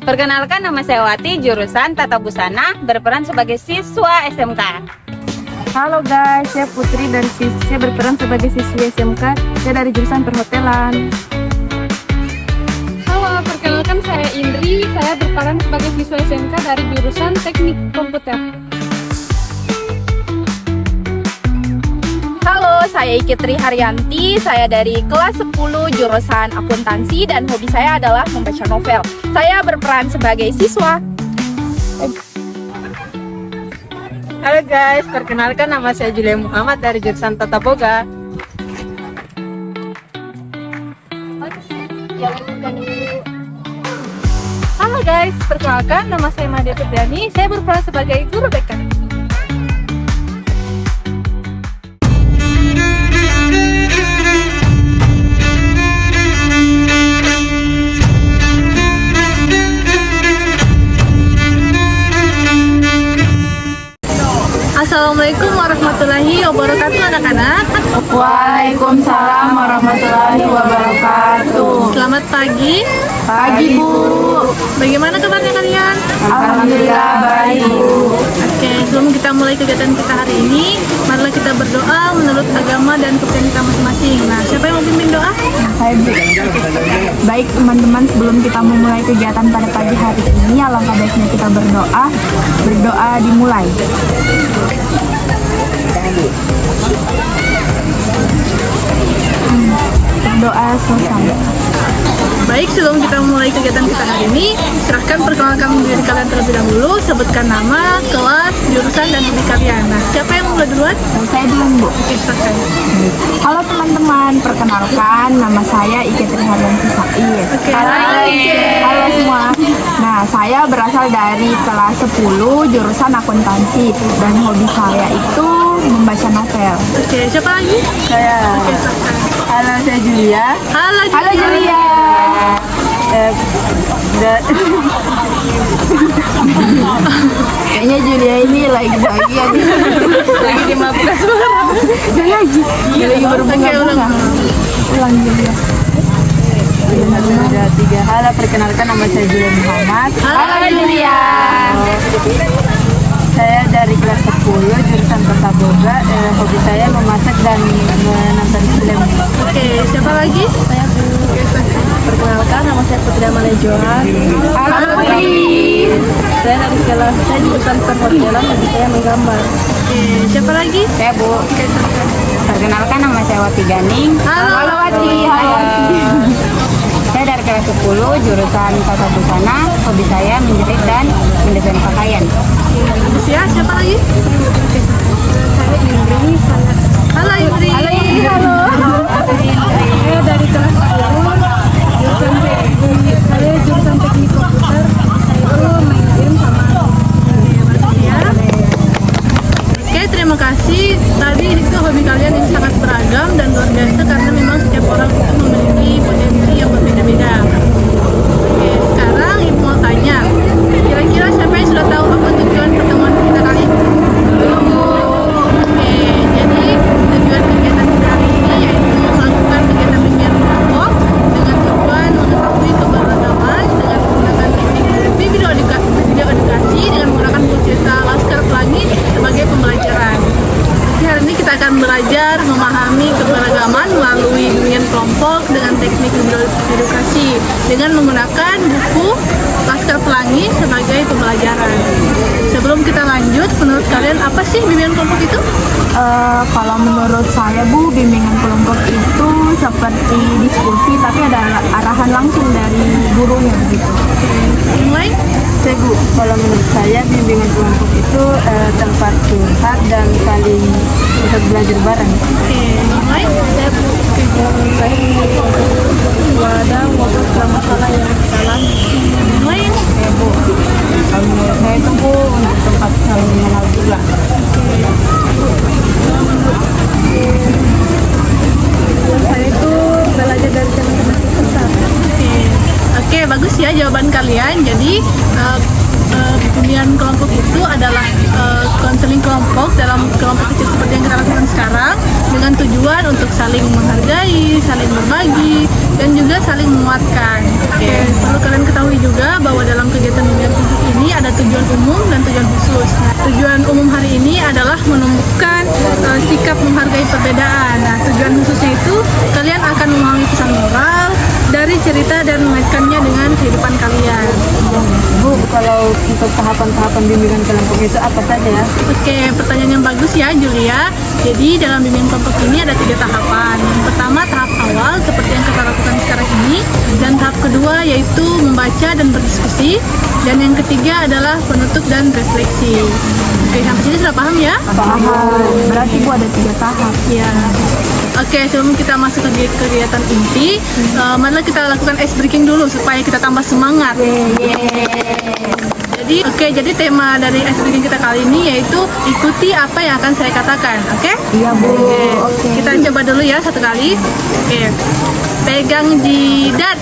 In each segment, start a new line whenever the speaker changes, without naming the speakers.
Perkenalkan, nama saya Wati, jurusan Tata Busana, berperan sebagai siswa SMK.
Halo guys, saya Putri dari saya berperan sebagai siswi SMK. Saya dari jurusan perhotelan.
Halo, perkenalkan saya Indri. Saya berperan sebagai siswa SMK dari jurusan Teknik Komputer.
Halo, saya Ikitri Haryanti. Saya dari kelas 10 jurusan akuntansi dan hobi saya adalah membaca novel. Saya berperan sebagai siswa.
Halo guys, perkenalkan, nama saya Julia Muhammad dari jurusan Tata Boga.
Halo guys, perkenalkan nama saya Madia Febriani. Saya berperan sebagai guru BK. Assalamualaikum warahmatullahi wabarakatuh anak-anak.
Waalaikumsalam warahmatullahi wabarakatuh.
Selamat pagi.
Pagi Bu.
Bagaimana kabarnya kalian?
Alhamdulillah baik Bu.
Oke, sebelum kita mulai kegiatan kita hari ini, marilah kita berdoa menurut agama dan kepercayaan kita masing-masing. Nah, siapa yang mau pimpin doa?
Saya Bu. Baik teman-teman, sebelum kita memulai kegiatan pada pagi hari ini, alangkah baiknya kita berdoa. Berdoa dimulai. Berdoa selesai.
Baik, sebelum kita memulai kegiatan kita hari ini, silahkan perkenalkan diri kalian terlebih dahulu, sebutkan nama, kelas, jurusan, dan hobi kalian. Nah, siapa yang mulai duluan?
Saya dulu Bu.
Oke, silahkan.
Halo teman-teman, perkenalkan nama saya Iketri Haryanti Said.
Oke,
Halo semua. Nah, saya berasal dari kelas 10 jurusan akuntansi dan hobi saya itu membaca novel.
Oke, siapa lagi?
Saya.
Oke, silahkan.
Halo, saya Julia.
Halo,
Halo Julia. Kayaknya Julia ini lagi bahagia nih.
Lagi dimabukkan suara.
Udah lagi berbunga-bunga. Ulang Julia. Sudah 3. Halo, perkenalkan nama saya Julia Muhammad.
Halo,
Julia. Saya dari kelas 10 jurusan Tata Boga. Hobi saya memasak dan menonton film.
Oke, siapa lagi? Saya Bu. Oke, silahkan.
Perkenalkan nama saya Putri Amalia Johan. Halo Putri. Saya dari kelas saya jurusan perhotelan, hobi saya menggambar.
Oke, siapa lagi?
Saya Bu.
Oke, silahkan.
Perkenalkan nama saya Wati Ganing.
Halo,
Wati. Saya dari kelas 10 jurusan Tata Busana. Hobi saya menjahit dan mendesain pakaian.
Ya, siapa lagi? Oke, saya Indri. Halo Indri.
Halo Indri, halo.
Saya dari kelas 10 jurusan teknik. Saya jurusan teknik komputer. Saya itu main game sama ya. Oke, terima kasih. Tadi itu hobi kalian yang sangat beragam dan luar biasa karena memang setiap orang itu memiliki potensi yang berbeda-beda. Oke, sekarang Ibu mau tanya, kira-kira siapa yang sudah tahu apa tujuan pertemuan kita kali ini? Oke, jadi tujuan kegiatan kita hari ini yaitu melakukan kegiatan bimbingan kelompok dengan tujuan mengetahui keberagaman dengan menggunakan teknik video edukasi dengan menggunakan buku cerita Laskar Pelangi sebagai pembelajaran. Jadi hari ini kita akan belajar memahami keberagaman melalui bimbingan kelompok dengan teknik video edukasi dengan menggunakan buku Laskar Pelangi sebagai pembelajaran. Sebelum kita lanjut, menurut kalian apa sih bimbingan kelompok itu?
Kalau menurut saya Bu, bimbingan kelompok itu seperti diskusi tapi ada arahan langsung dari gurunya begitu.
Mulai?
Saya Bu, kalau menurut saya bimbingan kelompok itu tempat curhat dan saling bisa belajar bareng.
Oke, mulai?
Saya Bu, wadah ngobrol tentang masalah yang kita alami.
Mulai?
Saya Bu, kalau menurut saya itu Bu untuk tempat saling mengenal juga.
Saya itu belajar dari teman-teman besar. Oke, bagus ya jawaban kalian. Jadi dunia pembagian kelompok itu adalah konseling kelompok dalam kelompok kecil seperti yang kita lakukan sekarang dengan tujuan untuk saling menghargai, saling berbagi, dan juga saling menguatkan. Oke, perlu kalian ketahui juga bahwa dalam kegiatan bimbingan kelompok ini ada tujuan umum dan tujuan khusus. Nah, tujuan umum hari ini adalah menumbuhkan sikap menghargai perbedaan. Nah, tujuan khususnya itu kalian akan memahami pesan moral dari cerita dan mengaitkannya dengan kehidupan kalian.
Bu, kalau untuk tahapan-tahapan bimbingan kelompok itu apa saja ya?
Oke, pertanyaan yang bagus ya Julia. Jadi dalam bimbingan kelompok ini ada 3 tahapan. Yang pertama tahap awal seperti yang kita lakukan sekarang ini, dan tahap kedua yaitu membaca dan berdiskusi, dan yang ketiga adalah penutup dan refleksi. Oke, sampai sini sudah paham ya?
Paham. Berarti Bu ada 3 tahap.
Ya. Oke, sebelum kita masuk ke kegiatan inti, marilah kita lakukan ice breaking dulu supaya kita tambah semangat. Jadi tema dari ice breaking kita kali ini yaitu ikuti apa yang akan saya katakan. Oke?
Iya Bu.
Oke. Kita coba dulu ya satu kali. Oke. Pegang jidat.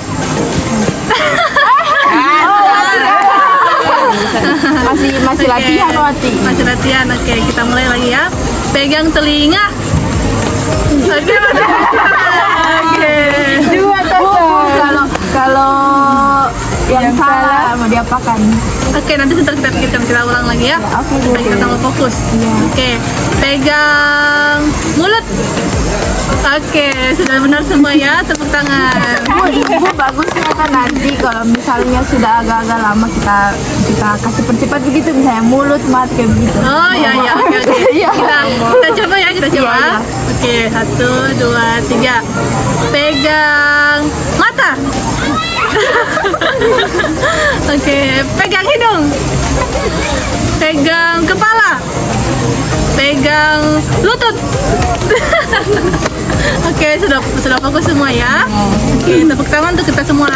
Masih latihan Wati.
Masih latihan. Oke, kita mulai lagi ya. Pegang telinga. Oke. Oke.
Bu, kalau yang salah mau diapakan?
Oke, nanti sebentar kita pikirkan, kita ulang lagi ya.
Oke, Bu.
Supaya kita tambah fokus. Oke, pegang mulut. Oke, sudah benar semua ya, tepuk tangan.
Bu, bagusnya kan nanti kalau misalnya sudah agak-agak lama kita kasih percepat begitu, misalnya mulut, mata kayak begitu.
Oh ya, oke.
Iya.
Kita coba ya, kita coba.
Iya.
Oke, 1, 2, 3. Pegang mata. Oke, pegang hidung. Pegang kepala. Pegang lutut. Oke, sudah fokus semua ya. Oke, tepuk tangan untuk kita semua.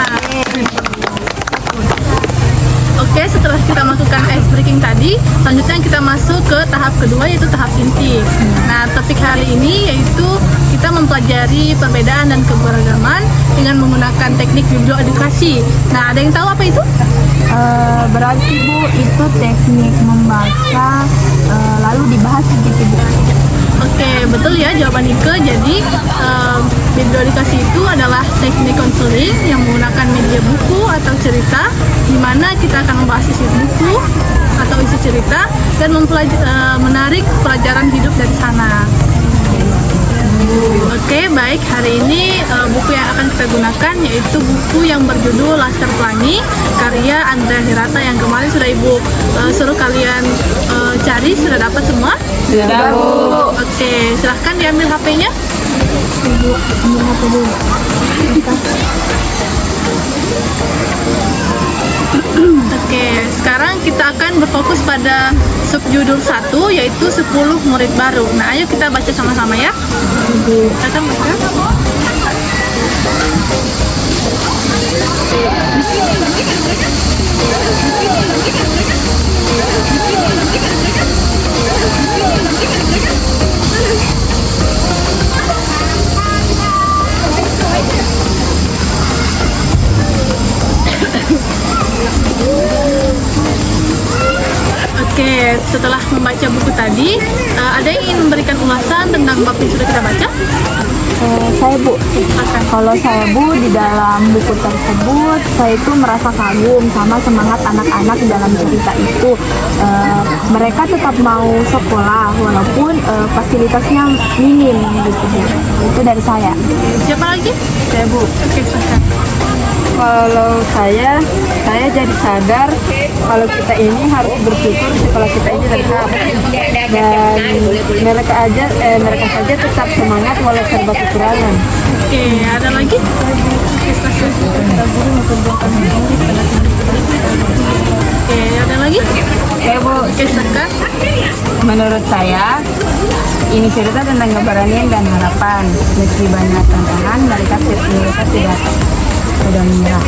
Oke, setelah kita melakukan ice breaking tadi, selanjutnya kita masuk ke tahap kedua yaitu tahap inti. Nah, topik hari ini yaitu kita mempelajari perbedaan dan keberagaman dengan menggunakan teknik biblioedukasi. Nah, ada yang tahu apa itu?
Berarti Bu itu teknik membaca lalu dibahas begitu Bu.
Oke, betul ya jawaban Ike. Jadi biblioedukasi itu adalah teknik konseling yang menggunakan media buku atau cerita, di mana kita akan membahas isi buku atau isi cerita dan menarik pelajaran hidup dari sana. Oke, baik. Hari ini buku yang akan kita gunakan yaitu buku yang berjudul Laskar Pelangi karya Andrea Hirata yang kemarin sudah Ibu suruh kalian cari. Sudah dapat semua?
Sudah, Bu.
Oke, silahkan diambil HP-nya.
Ibu, ambil HP dulu.
Oke, sekarang kita akan berfokus pada subjudul 1 yaitu 10 murid baru. Nah, ayo kita baca sama-sama ya. Kita baca. Oke, setelah membaca buku tadi, ada yang ingin memberikan ulasan tentang bab yang sudah kita baca?
Saya Bu, kalau saya Bu di dalam buku tersebut saya itu merasa kagum sama semangat anak-anak dalam cerita itu. Mereka tetap mau sekolah walaupun fasilitasnya minim gitu Bu. Itu dari saya.
Siapa lagi?
Saya, Bu.
Oke, silakan.
Kalau saya jadi sadar kalau kita ini harus bersyukur sekolah kita ini lengkap, dan mereka saja tetap semangat walau serba kekurangan.
Oke, ada lagi? Oke, ada lagi?
Ya, Bu.
Oke, silakan.
Menurut saya, ini cerita tentang keberanian dan harapan. Meski banyak tantangan, mereka tidak sudah menyerah.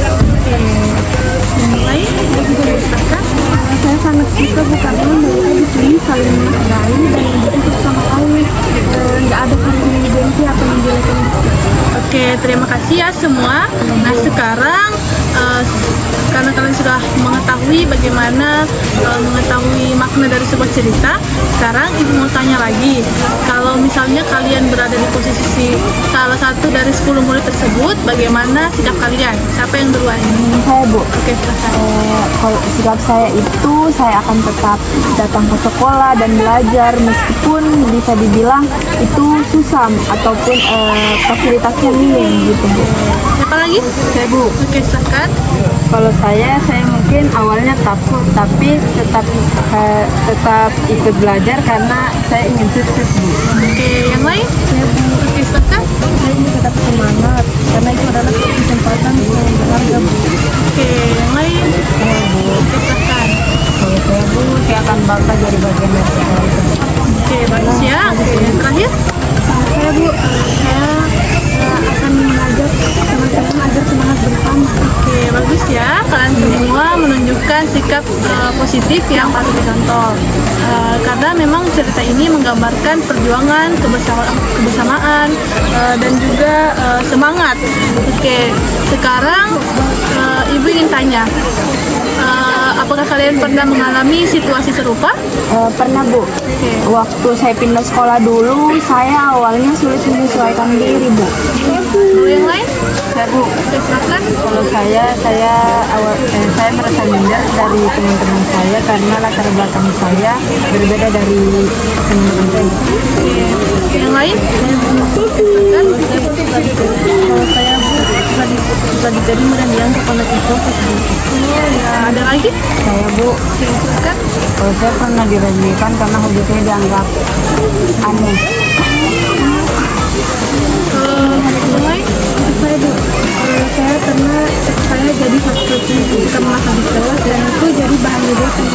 Yang lain? Silakan.
Saya sangat suka Bu karena mereka di sini saling menghargai dan begitu sama kami. Nggak ada saling gengsi atau menjelekan.
Oke, terima kasih ya semua. Nah, sekarang karena kalian sudah mengetahui bagaimana mengetahui makna dari sebuah cerita. Sekarang Ibu mau tanya lagi, kalau misalnya kalian berada di posisi salah satu dari 10 murid tersebut, bagaimana sikap kalian? Siapa yang duluan?
Saya Bu.
Oke, silakan.
Kalau sikap saya itu, saya akan tetap datang ke sekolah dan belajar meskipun bisa dibilang itu susah ataupun fasilitasnya minim gitu Bu.
Siapa lagi?
Saya Bu.
Oke, silakan.
Kalau saya mungkin awalnya takut, tapi tetap ikut belajar karena saya ingin sukses Bu.
Oke, yang lain? Oke, silakan.
Saya ingin tetap semangat karena itu adalah kesempatan yang berharga Bu.
Oke, yang lain? Oke, silakan.
Kalau saya Bu, saya akan bangga jadi bagian dari sekolah itu.
Oke, bagus ya. Oke, yang terakhir?
Saya Bu, saya akan mengajak teman-teman agar semangat bersama.
Oke, bagus ya. Kalian semua menunjukkan sikap positif yang patut dicontoh. Karena memang cerita ini menggambarkan perjuangan, kebersamaan, dan juga semangat. Oke, sekarang Ibu ingin tanya, apakah kalian pernah mengalami situasi serupa?
Pernah Bu. Waktu saya pindah sekolah dulu, saya awalnya sulit menyesuaikan diri Bu.
Kalau yang lain?
Saya Bu,
Oke, silakan.
kalau saya merasa minder dari teman-teman saya karena latar belakang saya berbeda dari teman-teman saya.
Oke, yang lain? Silakan.
Kalau saya Bu, sudah diterima dan dianggap anak profes Bu.
Ada lagi?
Saya Bu,
Oke, silakan.
kalau saya pernah diremehkan karena hobi saya dianggap aneh.
Yang lain?
Saya Bu, saya pernah jadi fakultas suka mengajar di kelas dan itu jadi bahan ledekan.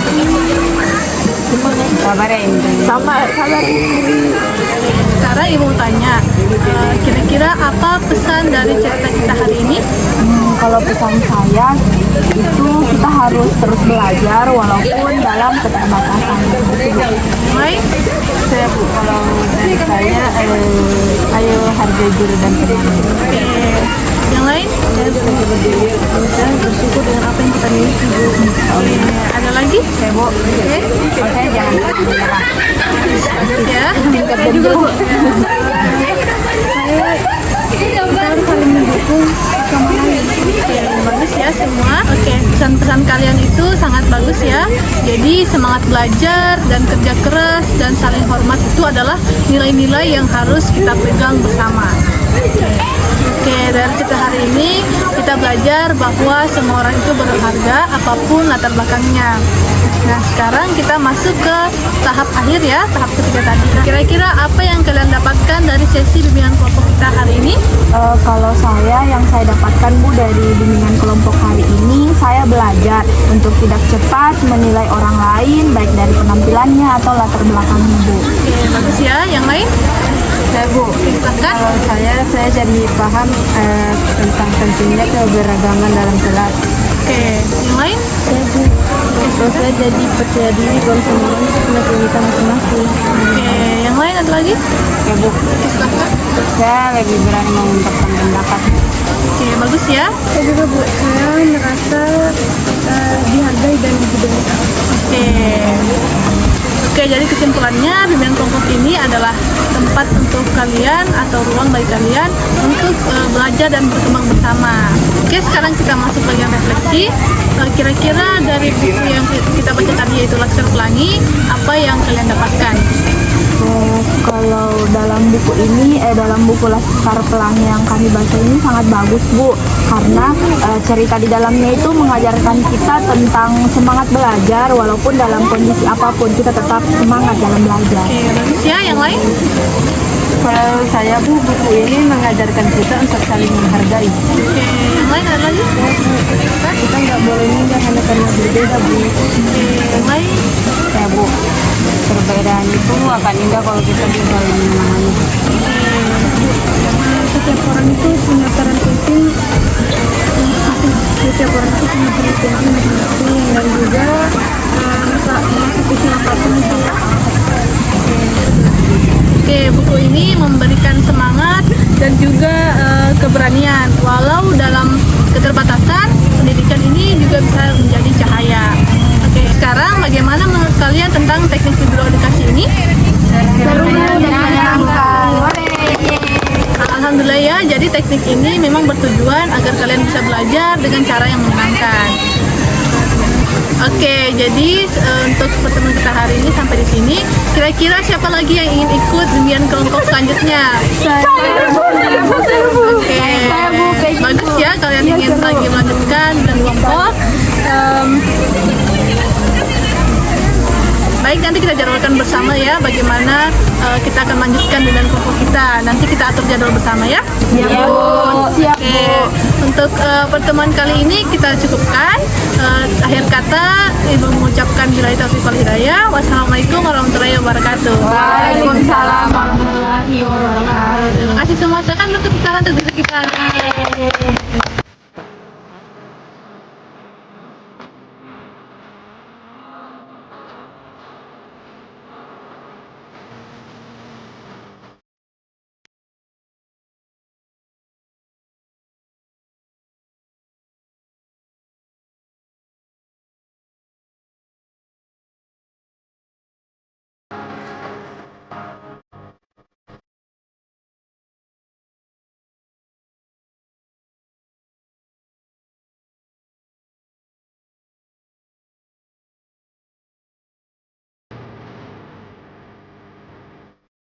Sabar ya Indri.
Sabar ini.
Sekarang Ibu mau tanya, kira-kira apa pesan dari cerita kita hari ini?
Kalau pesan saya itu kita harus terus belajar walaupun dalam keterbatasan.
Baik,
Saya Bu, kalau dari saya ayo hargai guru dan teman.
oke. Yang lain?
Saya bersyukur dengan apa yang kita miliki Bu.
Oke. Ada lagi?
Saya Bu, kalau saya jangan menyerah.
Ya.
Saya juga Bu. Kita harus saling mendukung sama lain.
Oke, bagus ya semua. Oke, pesan-pesan kalian itu sangat bagus ya. Jadi semangat belajar dan kerja keras dan saling hormat itu adalah nilai-nilai yang harus kita pegang bersama. Oke, dari cerita hari ini kita belajar bahwa semua orang itu berharga apapun latar belakangnya. Nah, sekarang kita masuk ke tahap akhir ya, tahap ketiga tadi. Kira-kira apa yang kalian dapatkan dari sesi bimbingan kelompok kita hari ini?
Kalau yang saya dapatkan Bu dari bimbingan kelompok hari ini, saya belajar untuk tidak cepat menilai orang lain baik dari penampilannya atau latar belakangnya Bu.
Oke, bagus ya. Yang lain?
Saya Bu,
Silakan.
kalau saya jadi paham tentang pentingnya keberagaman dalam kelas.
Oke, yang lain?
Terus saya jadi percaya diri kalau semua orang itu punya keunikan masing-masing.
Oke, yang lain ada lagi?
Ya Bu,
Silakan.
saya lebih berani mengungkapkan pendapat.
Oke, bagus ya.
Saya juga Bu, saya merasa dihargai dan didengar.
Oke. Oke, jadi kesimpulannya bimbingan kelompok ini adalah tempat untuk kalian atau ruang bagi kalian untuk belajar dan berkembang bersama. Oke, sekarang kita masuk bagian refleksi. Kira-kira dari buku yang kita baca tadi yaitu Laskar Pelangi, apa yang kalian dapatkan?
Kalau dalam buku ini, dalam buku Laskar Pelangi yang kami baca ini sangat bagus Bu, karena cerita di dalamnya itu mengajarkan kita tentang semangat belajar walaupun dalam kondisi apapun kita tetap semangat dalam belajar.
Oke, bagus ya. Yang lain?
Kalau saya Bu, buku ini mengajarkan kita untuk saling menghargai.
Oke, yang lain ada lagi?
Kita nggak boleh minder hanya karena berbeda Bu.
Oke, yang lain?
Ya Bu, perbedaan itu akan indah kalau kita bisa saling memahami.
Setiap orang itu punya peran penting, setiap orang itu punya peran penting dan juga memasuki siapapun itu.
Oke, buku ini memberikan semangat dan juga keberanian. Walau dalam keterbatasan, pendidikan ini juga bisa menjadi cahaya. sekarang bagaimana menurut kalian tentang teknik video edukasi ini?
Seru dan menyenangkan.
Alhamdulillah ya, jadi teknik ini memang bertujuan agar kalian bisa belajar dengan cara yang menyenangkan. Oke, jadi untuk pertemuan kita hari ini sampai di sini. Kira-kira siapa lagi yang ingin ikut bimbingan kelompok selanjutnya? Oke, bagus ya kalian ingin lagi melanjutkan dan kelompok. Baik, nanti kita jadwalkan bersama ya bagaimana kita akan lanjutkan dengan kelompok kita. Nanti kita atur jadwal bersama ya.
Siap, Bu. Siap, Bu.
Oke, untuk pertemuan kali ini kita cukupkan. Akhir kata, Ibu mengucapkan billahi taufiq wal hidayah. Wassalamualaikum warahmatullahi wabarakatuh.
Waalaikumsalam warahmatullahi wabarakatuh.
Terima kasih semua. Silakan untuk tangan untuk diri kita.